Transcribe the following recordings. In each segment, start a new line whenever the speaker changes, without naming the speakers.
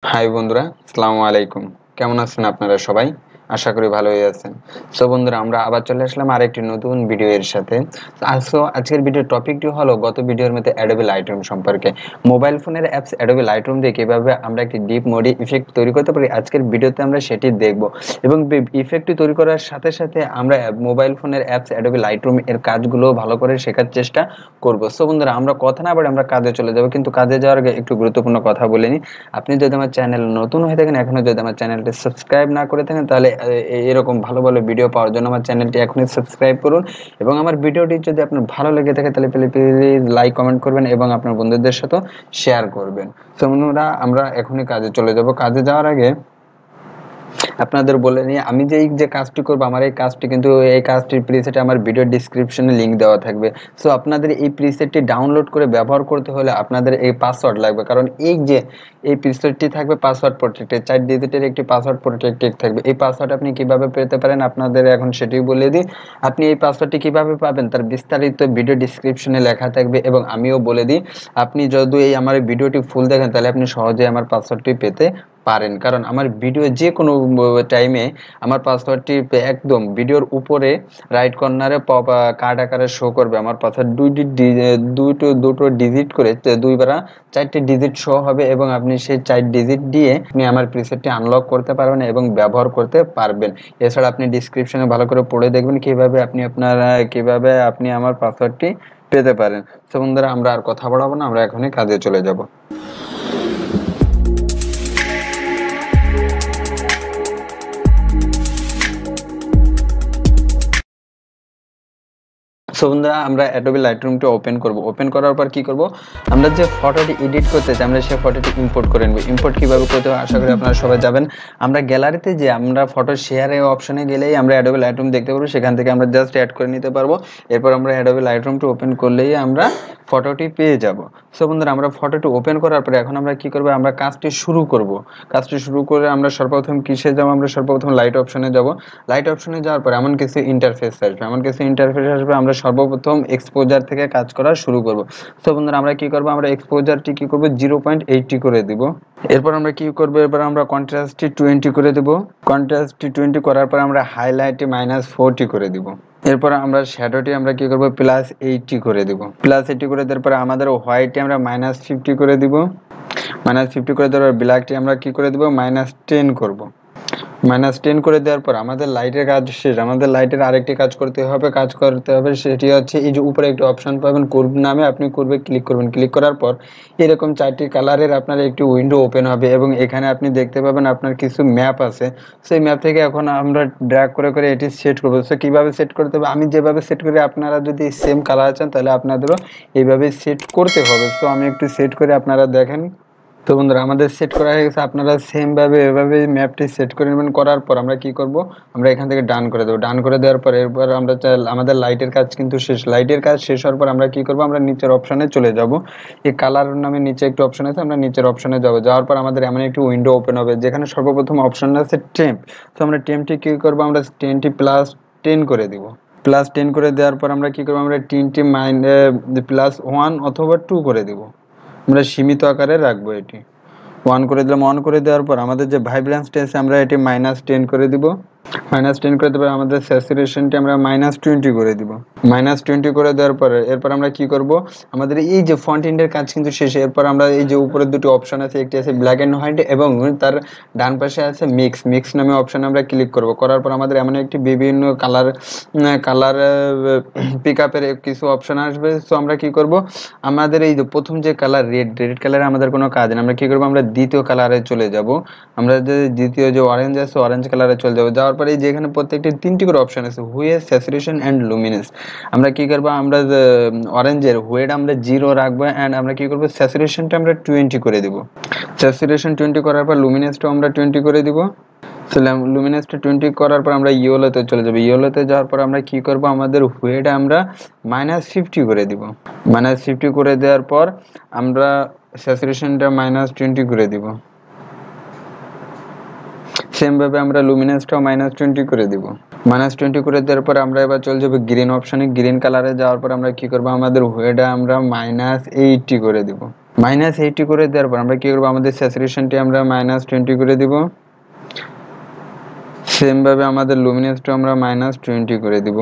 High বন্ধুরা, আসসালামু আলাইকুম। কেমন আছেন আপনারা সবাই? আশা করি ভালোই আছেন। সো বন্ধুরা, আমরা আবার চলে আসলাম আরেকটি নতুন ভিডিও এর সাথে। আজকের ভিডিওর টপিকটি হলো গত ভিডিওর মধ্যে অ্যাডোবি লাইটরুম সম্পর্কে। মোবাইল ফোনের অ্যাপস অ্যাডোবি লাইটরুম দিয়ে কিভাবে আমরা একটি ডিপ মোডি ইফেক্ট তৈরি করতে পারি, আজকের ভিডিওতে আমরা সেটি দেখব। এবং ইফেক্টটি তৈরি করার সাথে সাথে আমরা মোবাইল ফোনের অ্যাপস অ্যাডোবি লাইটরুম এর কাজগুলো ভালো করে শেখার চেষ্টা করব। সো বন্ধুরা, আমরা কথা না বলে আমরা কাজে চলে যাব, কিন্তু কাজে যাওয়ার আগে একটু গুরুত্বপূর্ণ কথা বলে নিই। আপনি যদি আমার চ্যানেল নতুন হয়ে থাকেন, এখনো যদি আমার চ্যানেলটি সাবস্ক্রাইব না করে থাকেন, তাহলে এরকম ভালো ভালো ভিডিও পাওয়ার জন্য আমার চ্যানেলটি এখনই সাবস্ক্রাইব করুন। এবং আমার ভিডিওটি যদি আপনার ভালো লেগে থাকে তাহলে প্লিজ লাইক কমেন্ট করবেন এবং আপনার বন্ধুদের সাথে শেয়ার করবেন। তো বন্ধুরা, আমরা এখনই কাজে চলে যাব। কাজে যাওয়ার আগে আপনাদের বলে নিই, আমি যে কাজটি করবো, আমার এই কাজটি কিন্তু এই কাজটির প্রিসেটে আমার ভিডিও ডিসক্রিপশনে লিঙ্ক দেওয়া থাকবে। সো আপনাদের এই প্রিসেটটি ডাউনলোড করে ব্যবহার করতে হলে আপনাদের এই পাসওয়ার্ড লাগবে, কারণ এই প্রিসেটটি থাকবে পাসওয়ার্ড প্রোটেক্টেড, 4 ডিজিটের একটি পাসওয়ার্ড প্রোটেক্টেড থাকবে। এই পাসওয়ার্ড আপনি কিভাবে পেতে পারেন আপনাদের এখন সেটি বলে দিই। আপনি এই পাসওয়ার্ডটি কিভাবে পাবেন তার বিস্তারিত ভিডিও ডিসক্রিপশনে লেখা থাকবে, এবং আমিও বলে দিই। আপনি যদি আমার ভিডিওটি ফুল দেখেন তাহলে আপনি সহজে আমার পাসওয়ার্ডটি পেতে পারেন, কারণ আমার ভিডিও যে কোনো টাইমে আমার পাসওয়ার্ডটি একদম ভিডিওর উপরে রাইট কর্নারে কার্ড আকারে শো করবে। আমার পাসওয়ার্ড দুটো ডিজিট করে 4টে ডিজিট শো হবে, এবং আপনি সেই 4 ডিজিট দিয়ে আপনি আমার প্রিসেটটি আনলক করতে পারবেন এবং ব্যবহার করতে পারবেন। এছাড়া আপনি ডিসক্রিপশনে ভালো করে পড়ে দেখবেন কিভাবে আপনি আমার পাসওয়ার্ডটি পেতে পারেন। তো বন্ধুরা, আমরা আর কথা বাড়াবো না, আমরা এখনই কাজে চলে যাব। সো বন্ধুরা, আমরা অ্যাডোবি লাইটরুমটি ওপেন করব। ওপেন করার পর কি করব, আমরা যে ফটোটি এডিট করতে চাই আমরা সেই ফটোটি ইম্পোর্ট করে নেব। ইম্পোর্ট কিভাবে করতে হয় আশা করি আপনারা সবাই যাবেন। আমরা গ্যালারিতে যে আমরা ফটো শেয়ারের অপশনে গেলেই আমরা অ্যাডোবি লাইটরুম দেখতে পারবো, সেখান থেকে আমরা জাস্ট অ্যাড করে নিতে পারবো। এরপর আমরা অ্যাডোবি লাইটরুমটি ওপেন করলেই আমরা ফটোটি পেয়ে যাব। সো বন্ধুরা, আমরা ফটোটি ওপেন করার পরে এখন আমরা কি করব, আমরা কাজটি শুরু করব। কাজটি শুরু করে আমরা সর্বপ্রথম কিসে যাব, আমরা সর্বপ্রথম লাইট অপশনে যাব। লাইট অপশনে যাওয়ার পরে এমন কিছু ইন্টারফেস আসবে। আমরা সর্বপ্রথম এক্সপোজার থেকে কাজ করা শুরু করব। তো বন্ধুরা, আমরা কি করব, আমরা এক্সপোজারটি কি করব 0.80 করে দিব। এরপর আমরা কি করব, এরপর আমরা কন্ট্রাস্টটি 20 করে দেব। কন্ট্রাস্টটি 20 করার পর আমরা হাইলাইটটি -40 করে দিব। এরপর আমরা শ্যাডোটি আমরা কি করব +80 করে দিব। +80 করে দেওয়ার পর আমাদের হোয়াইটটি আমরা -50 করে দিব। -50 করে দেওয়ার ব্ল্যাকটি আমরা কি করে দিব -10 করব। -10 করে দেওয়ার পর আমাদের লাইটের কাজ শেষ। আমাদের লাইটের আরেকটি কাজ করতে হবে, সেটি হচ্ছে এই যে উপরে একটি অপশন পাবেন কুর্ভ নামে, আপনি কুর্ভে ক্লিক করবেন। ক্লিক করার পর এরকম 4টি কালারের আপনার একটি উইন্ডো ওপেন হবে, এবং এখানে আপনি দেখতে পাবেন আপনার কিছু ম্যাপ আছে। সেই ম্যাপ থেকে এখন আমরা ড্র্যাগ করে করে এটি সেট করবো। সো কীভাবে সেট করতে হবে, আমি যেভাবে সেট করি আপনারা যদি সেম কালার চান তাহলে আপনাদেরও এইভাবে সেট করতে হবে। সো আমি একটু সেট করে আপনারা দেখেন। তো বন্ধুরা, আমাদের সেট করা হয়ে গেছে। আপনারা সেমভাবে এভাবে ম্যাপটি সেট করে নেবেন। করার পর আমরা কি করব, আমরা এখান থেকে ডান করে দেবো। ডান করে দেওয়ার পর এরপর আমরা আমাদের লাইটের কাজ কিন্তু শেষ। লাইটের কাজ শেষ হওয়ার পর আমরা কি করব, আমরা নিচের অপশনে চলে যাব। এই কালার নামে নিচে একটি অপশন আছে, আমরা নিচের অপশনে যাব। যাওয়ার পর আমাদের এমন একটি উইন্ডো ওপেন হবে যেখানে সর্বপ্রথম অপশন আছে টেম্প। তো আমরা টেম্পটি কি করব, আমরা টেম্পটি +10 করে দিব। +10 করে দেওয়ার পর আমরা কি করব, আমরা টেম্পটি +1 অথবা 2 করে দিব। আমরা সীমিত আকারে রাখবো এটি। 1 করে দিলাম। 1 করে দেওয়ার পর আমাদের যে ভাইব্রেন্সটি আছে আমরা এটি -10 করে দিব। -10 করে দেওয়ার পর আমাদের স্যাচুরেশনটি আমরা -20 করে দিব। -20 করে দেওয়ার পরে এরপর আমরা কি করব, আমাদের এই যে ফন্ট এন্ডের কাজ কিন্তু শেষ। এরপর আমরা এই যে উপরে দুটো অপশন আছে, একটি আছে ব্ল্যাক অ্যান্ড হোয়াইট এবং তার ডান পাশে আছে মিক্স নামে অপশনে আমরা ক্লিক করব। করার পর আমাদের এমন একটি বিভিন্ন কালার পিকআপের কিছু অপশন আসবে। সো আমরা কি করব, আমাদের এই যে প্রথম যে কালার রেড কালারে আমাদের কোনো কাজ নেই। আমরা কি করব, আমরা দ্বিতীয় কালারে চলে যাব। আমরা যে দ্বিতীয় যে অরেঞ্জ আছে অরেঞ্জ কালারে চলে যাব। যাওয়ার পরে যে এখানে প্রত্যেকটি 3টি করে অপশন আছে, হুয়ে, স্যাচুরেশন অ্যান্ড লুমিনেন্স। আমরা কি করব, আমরা অরেঞ্জের হুয়েড আমরা 0 রাখবো, অ্যান্ড আমরা কি করব স্যাচুরেশনটা আমরা 20 করে দেব। স্যাচুরেশন 20 করার পর লুমিনেন্সটাও আমরা 20 করে দিব। লুমিনেন্সটা 20 করার পর আমরা ইয়েলোতে চলে যাব। ইয়েলোতে যাওয়ার পর আমরা কি করব, আমাদের হুয়েড আমরা -50 করে দিব। -50 করে দেওয়ার পর আমরা স্যাচুরেশনটা -20 করে দিব। সেম ভাবে আমরা লুমিনেন্সটাও -20 করে দিব। -20 করে দেওয়ার পর আমরা এবার চলে যাব গ্রিন অপশনে। গ্রিন কালারে যাওয়ার পর আমরা কি করব, আমাদের হুয়েডা আমরা -80 করে দিব। -80 করে দেওয়ার পর আমরা কি করব, আমাদের স্যাচুরেশনটি আমরা -20 করে দিব। সেম ভাবে আমাদের লুমিনেন্সটা আমরা -20 করে দিব।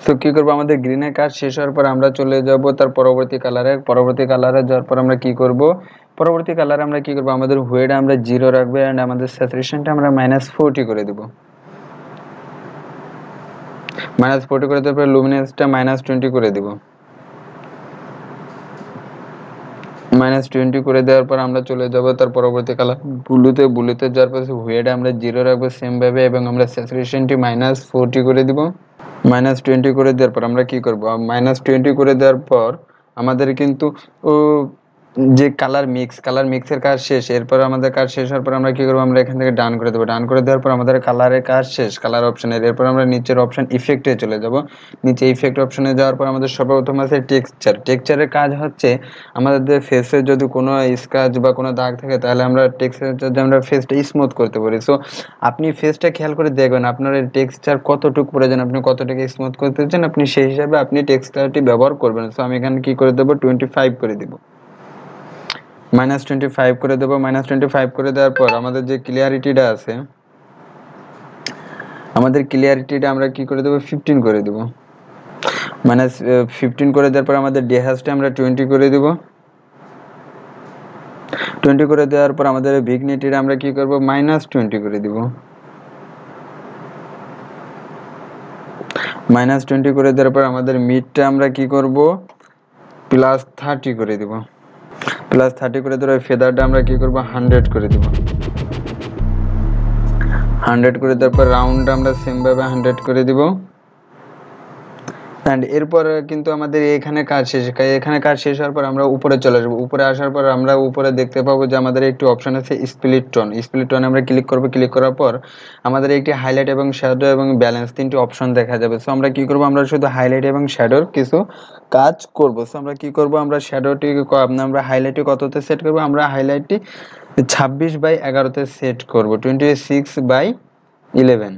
তো কি করব, আমাদের গ্রিনের কাজ শেষ হওয়ার পর আমরা চলে যাব তার পরবর্তী কালারে যাওয়ার পর আমরা কি করব, পরবর্তী কালারে আমরা কি করব, আমাদের হোয়েড আমরা 0 রাখবো এন্ড আমাদের স্যাচুরেশনটা আমরা -40 করে দিব। -40 করে দেওয়ার পর লুমিনেন্সটা -20 করে দিব। -20 করে দেওয়ার পর আমরা চলে যাব তার পরবর্তী কালার ব্লুতে যাওয়ার পর হোয়েড আমরা 0 রাখবো সেম ভাবে এবং আমরা স্যাচুরেশনটি -40 করে দিব। -20 করে দেওয়ার পর আমরা কি করব, -20 করে দেওয়ার পর আমাদের কিন্তু যে কালার মিক্সের কাজ শেষ। এরপর আমাদের কাজ শেষ হওয়ার পর আমরা কি করব, আমরা এখান থেকে ডান করে দেবো। ডান করে দেওয়ার পর আমাদের কালারের কাজ শেষ, কালার অপশনের। এরপর আমরা নিচের অপশন ইফেক্টে চলে যাব। নিচে ইফেক্ট অপশনে যাওয়ার পর আমাদের সর্বপ্রথম আছে টেক্সচারের কাজ হচ্ছে আমাদের ফেসে যদি কোনো স্ক্র্যাচ বা কোনো দাগ থাকে তাহলে আমরা টেক্সচার আমরা ফেসটা স্মুথ করতে পারি। সো আপনি ফেসটা খেয়াল করে দেখবেন আপনার টেক্সচার কতটুকু প্রয়োজন, আপনি কতটুকু স্মুথ করতে চান, আপনি সেই হিসাবে আপনি টেক্সচারটি ব্যবহার করবেন। সো আমি এখানে কি করে দেবো, 25 করে দিব। -25 করে দেবো। -25 করে দেওয়ার পর আমাদের যে ক্লিয়ারিটিটা আছে, আমাদের ক্লিয়ারিটিটা আমরা কি করে দেবো, 15 করে দেবো। -15 করে দেওয়ার পর আমাদের ডেহাজটা আমরা 20 করে দেব। 20 করে দেওয়ার পর আমাদের ভিগনিটিটা আমরা কি করব, -20 করে দিব। -20 করে দেওয়ার পর আমাদের মিডটা আমরা কি করব, +30 করে দিব। +30 করে দেওয়ার ফেদারটা আমরা কি করব, 100 করে দিব। 100 করে দেওয়ার পর রাউন্ডটা আমরা সেম ভাবে 100 করে দিব। এন্ড এরপর কিন্তু আমাদের এখানে কাজ শেষ হওয়ার পর আমরা উপরে চলে আসবো। উপরে আসার পর আমরা উপরে দেখতে পাবো যে আমাদের একটি অপশন আছে স্প্লিট টোন আমরা ক্লিক করব। ক্লিক করার পর আমাদের একটি হাইলাইট এবং শ্যাডো এবং ব্যালেন্স তিনটি অপশন দেখা যাবে। সো আমরা কি করব, আমরা শুধু হাইলাইট এবং শ্যাডোর কিছু কাজ করব। সো আমরা কি করব, আমরা শ্যাডোটি আমরা হাইলাইটটি কততে সেট করব, আমরা হাইলাইটটি 26/11 সেট করব, 26/11।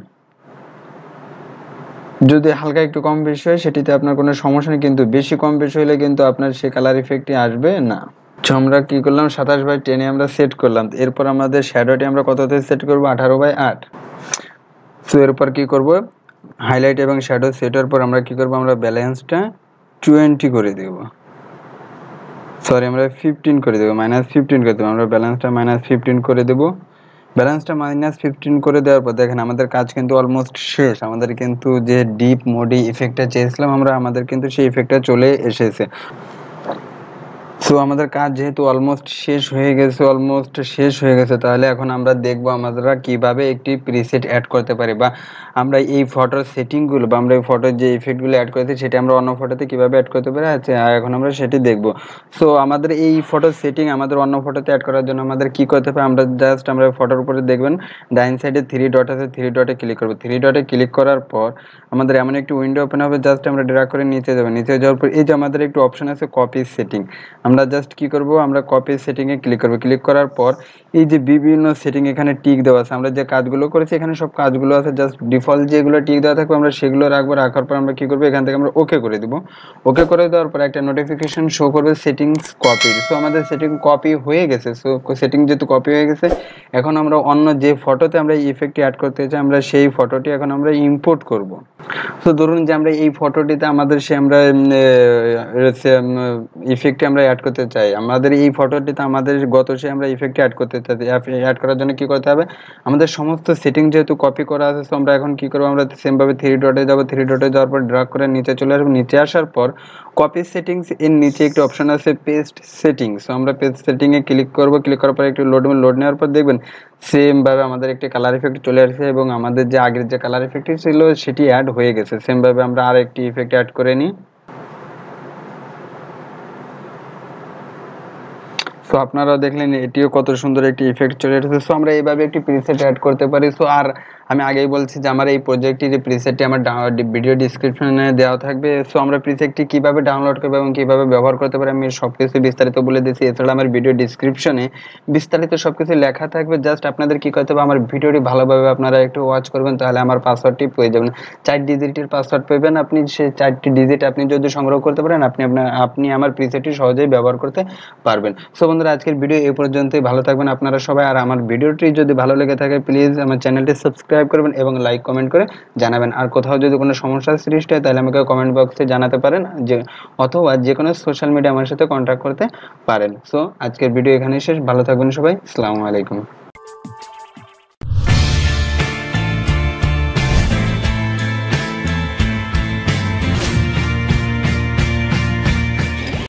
যদি হালকা একটু কম বেশি হয় সেটিতে আপনার কোনো সমস্যা নেই, কিন্তু বেশি কম বেশি হলে কিন্তু আপনার সেই কালার ইফেক্টটি আসবে না। আমরা কি করলাম, 27/10 আমরা সেট করলাম। এরপর আমাদের শ্যাডোটি আমরা কততে সেট করব, 18/8। তো এরপর কি করব, হাইলাইট এবং শ্যাডো সেট হওয়ার পর আমরা কি করব, আমরা ব্যালেন্সটা 20 করে দেব। সরি, আমরা 15 করে দেব, -15 করে দেব। আমরা ব্যালেন্সটা -15 করে দেব। ব্যালেন্সটা -15 করে দেওয়ার পর দেখেন আমাদের কাজ কিন্তু অলমোস্ট শেষ। আমাদের কিন্তু যে ডিপ মোডি ইফেক্টটা চেয়েছিলাম আমরা, আমাদের কিন্তু সেই ইফেক্টটা চলে এসেছে। সো আমাদের কাজ যেহেতু অলমোস্ট শেষ হয়ে গেছে তাহলে এখন আমরা দেখব আমরা কিভাবে একটি প্রিসেট অ্যাড করতে পারি, বা আমরা এই ফটোর সেটিংগুলো বা আমরা এই ফটোর যে ইফেক্টগুলো অ্যাড করেছি সেটা আমরা অন্য ফটোতে কিভাবে অ্যাড করতে পারি। আচ্ছা, এখন আমরা সেটি দেখব। সো আমাদের এই ফটোর সেটিং আমাদের অন্য ফটোতে অ্যাড করার জন্য আমাদের কি করতে হবে, আমরা জাস্ট আমরা ফটোর উপরে দেখবেন ডাইন সাইডে 3 ডট আছে, 3 ডটে ক্লিক করব। 3 ডটে ক্লিক করার পর আমাদের এমন একটি উইন্ডো ওপেন হবে, জাস্ট আমরা ড্র্যাগ করে নিচে যাব। নিচে যাওয়ার পর এই যে আমাদের একটু অপশন আছে কপি সেটিং, আমরা জাস্ট কি করব, আমরা কপি সেটিংয়ে ক্লিক করব। ক্লিক করার পর এই যে বিভিন্ন সেটিং এখানে টিক দেওয়া আছে, আমরা যে কাজগুলো করেছি এখানে সব কাজগুলো আছে, জাস্ট ডিফল্ট যেগুলো টিক দেওয়া থাকবে আমরা সেগুলো রাখবো। রাখার পর আমরা কি করব, এখান থেকে আমরা ওকে করে দিব। ওকে করে দেওয়ার পর একটা নোটিফিকেশন শো করবে সেটিংস কপি। সো আমাদের সেটিং কপি হয়ে গেছে। সো সেটিং যেহেতু কপি হয়ে গেছে, এখন আমরা অন্য যে ফটোতে আমরা এই ইফেক্টটি অ্যাড করতে চাই আমরা সেই ফটোটি এখন আমরা ইম্পোর্ট করব। তো ধরুন যে আমরা এই ফটোটিতে আমাদের আমরা ইফেক্টটি আমরা অ্যাড করতে চাই, আমাদের এই ফটোটিতে আমাদের আমরা ইফেক্টটি অ্যাড করতে চাই। অ্যাড করার জন্য কি করতে হবে, আমাদের সমস্ত সেটিং যেহেতু কপি করা আছে, তো আমরা এখন কি করব, আমরা সেম ভাবে 3 ডটে যাব। 3 ডটে যাওয়ার পর ড্র্যাগ করে নিচে চলে আসবো। নিচে আসার পর কপি সেটিংস এর নিচে একটি অপশন আছে পেস্ট সেটিংস। সো আমরা পেস্ট সেটিংয়ে ক্লিক করব। ক্লিক করার পর একটু লোড নেওয়ার পর দেখবেন সেম ভাবে আমাদের একটি কালার ইফেক্ট চলে আসছে এবং আমাদের যে আগের যে কালার ইফেক্টটি ছিল সেটি অ্যাড হয়ে গেছে। সেম ভাবে আমরা আরেকটি ইফেক্ট অ্যাড করে নিই। সো আপনারা দেখলেন এটিও কত সুন্দর একটি ইফেক্ট চলে এসেছে। সো আমরা এইভাবে একটি প্রিসেট অ্যাড করতে পারি। সো আর আমি আগেই বলছি যে আমার এই প্রজেক্টটির প্রিসেটটি আমার ভিডিও ডিসক্রিপশনে দেওয়া থাকবে। সো আমরা প্রিসেটটি কীভাবে ডাউনলোড করবো এবং কীভাবে ব্যবহার করতে পারি আমি সব কিছু বিস্তারিত বলে দিচ্ছি। এছাড়া আমার ভিডিও ডিসক্রিপশনে বিস্তারিত সব কিছু লেখা থাকবে। জাস্ট আপনাদের কী করতে হবে, আমার ভিডিওটি ভালোভাবে আপনারা একটু ওয়াচ করবেন, তাহলে আমার পাসওয়ার্ডটি পেয়ে যাবেন। 4 ডিজিটের পাসওয়ার্ড পাবেন আপনি। সেই 4টি ডিজিট আপনি যদি সংগ্রহ করতে পারেন, আপনি আমার প্রিসেটটি সহজেই ব্যবহার করতে পারবেন। সো বন্ধুরা, আজকের ভিডিও এই পর্যন্তই। ভালো থাকবেন আপনারা সবাই। আর আমার ভিডিওটি যদি ভালো লেগে থাকে প্লিজ আমার চ্যানেলটি সাবস্ক্রাইব করবেন এবং লাইক কমেন্ট করে জানাবেন। আর কোথাও যদি কোনো সমস্যার সৃষ্টি হয় তাহলে আমাকে কমেন্ট বক্সে জানাতে পারেন, যে অথবা যে কোনো সোশ্যাল মিডিয়া আমার সাথে কন্ট্যাক্ট করতে পারেন। সো আজকের ভিডিও এখানেই শেষ। ভালো থাকবেন সবাই। আসসালামু আলাইকুম।